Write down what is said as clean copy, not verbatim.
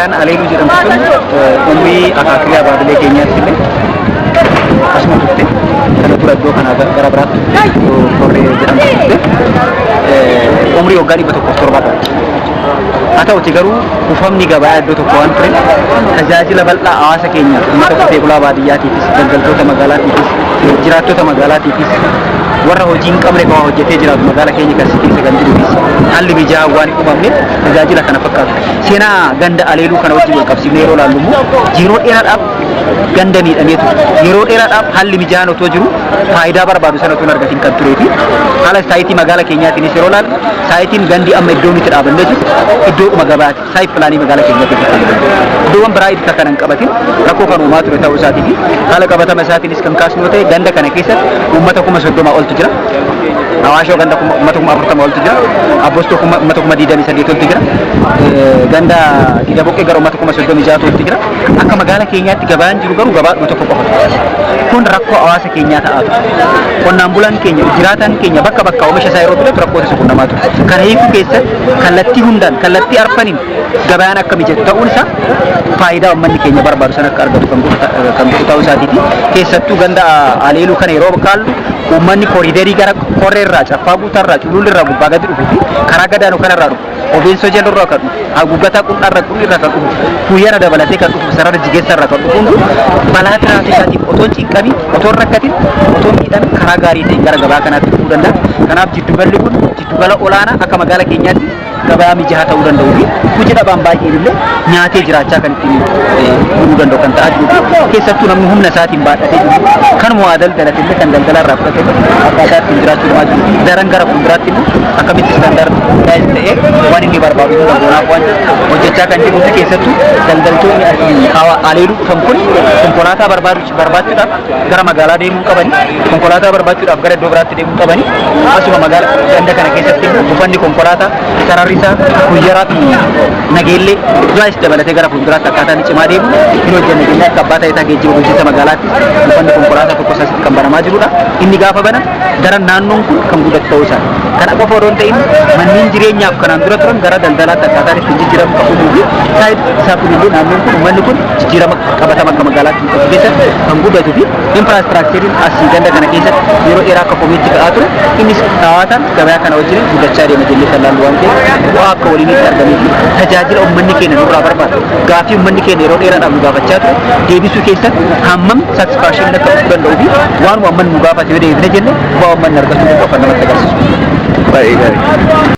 magaalaan Aleeluu jedhamtu kun umrii akaakilii abaabilee keenyaatti illee akkasuma turte kana dura iddoo kana gara biraatti korree jedhamtu turte umrii waggaa 107 haa ta'uti garuu ufamni gabaa iddoo tokko waan ture tajaajila bal'aa hawaasa keenya uummata qotee bulaa baadiyyaatiifis daldaltoota magaalaatiifis jiraattota magaalaatiifis warra hojii hin qabne kan hojjetee jiraatu magaala keenya keessa kan jiruufis haalli mijaa'aa waan hin uumamne tajaajila kana fakkaatu. Seenaa ganda Aleeluu kana wajjin wal qabsiifnee yeroo ilaallu immoo yeroo dheeraadhaaf ganda miidhamee ture. Yeroo dheeraadhaaf haalli mijaa'aan otoo jiru faayidaa barbaadu sana otoo hin argatin kan turee fi haala saayitii magaala keenyaatiinis yeroo ilaallu saayitiin gandi amma iddoo nuti dhaabannee jiru iddoodhuma gabaati. Saayit pilaanii magaala keenya keessatti iddoowwan biraa itti kan hin qabatin rakkoo kan uumaa ture ta'uu isaatii fi haala qabatama isaatiinis kan kaasnu yoo ta'e ganda kana keessatti uummata 30,000 oltu jira. Hawaashoo ganda uummata 40 oltu jira. Abboostoo uummata 23 oltu jira. Ganda Kidaboqqee gara uummata 36 oltu jira. Akka magaala keenyaatti gabaan jiru garuu gabaadhuma tokko qofa. Kun rakkoo hawaasa keenyaa ta'aa qonnaan bulaan keenya jiraataan keenya bakka bakka oomisha isaa yeroo filatu rakkoo isa qunnamaa ture. Kana hiikuu keessatti kallattii hundaan kallattii arfaniin gabaan akka mijatu ta'uun isaa faayidaa uummanni keenya barbaadu sana akka argatu kan godhu ta'uu isaatiiti. Keessattuu ganda Aleeluu kana yeroo kaallu uummanni kooriidarii gara qorreerraa caffaa guutarraa cululirraa gubbaa gadi dhufuu fi karaa gadaanuu kanarraa dhufu obeensoo jalurraa kan dhufu haguuggataa qunxarraa qulirraa kan dhufu kuyyana dabalatee kan dhufu sarara jigeessarraa kan dhufu hundi balaa tiraafikaatiif otoo cinqabii otoo rakkatin otoo miidhan karaa gaarii ta'een gara gabaa kanaatti dhufuu danda'a. Kanaaf jiddugalli kun jiddugala olaanaa akka magaala keenyaatti gabaa mijaa'aa ta'uu danda'u fi hojii dhabaan baay'een illee nyaatee jiraachaa kan ittiin buluu danda'u kan ta'aa jiru keessattuu namni humna isaatiin baadhatee jiru kanuma waa daldalate illee kan daldalarraa fudhatee akkaataa ittiin jiraachuu dhamaa jiru daran gara fuulduraatti immoo akkamitti istaandaardii ta'ee waan inni barbaadu danda'uudhaaf waan hojjechaa kan jiru keessattuu daldaltoonni Aleeluu dhufan kun konkolaataa barbaachuudhaaf gara magaalaa deemuu qabani konkolaataa barbaachuudhaaf gara iddoo biraatti deemuu qabani asuma magaala ganda kana keessatti buufanni konkolaataa sararrisaa guyyaraa fi nageellee du'aas dabalatee gara fuulduraatti akkaataan cimaa deemu hin hojjenne jennee akka abbaa ta'ee geejjiba bulchiinsa magaalaatti buufanni konkolaataa tokko isaatti kan banamaa jirudha. Inni gaafa bana daran naannoon kun kan guddatu ta'uu isaa kana qofa odoo hin ta'in manneen jireenyaaf kanaan dura turan gara daldalaatti akkaataan ittiin jijjiiramu qabuu fi saayid isaa kunillee naannoon kun uummanni kun jijjiirama qabatama akka magaalaatti keessatti kan guddatuu fi infraastiraakcheriin asii ganda kana keessatti yeroo dheeraa akka komiitti ka'aa ture innis hawaataan gabaa kana wajjin guddachaa deema jennee kan laallu waan ta'eef bu'aa akka waliinitti argamee fi tajaajila uummanni keenya nurraa barbaadu gaafii uummanni keenya yeroo dheeraadhaaf nu gaafachaa ture deebisuu keessatti hammam satisfaakshiniin akka dhufuu danda'uu fi waan uummanni nu gaafate yoo deebine jenne bu'aa uummanni argachuu danda'u kan namatti agarsiisu. Baay'ee gaarii.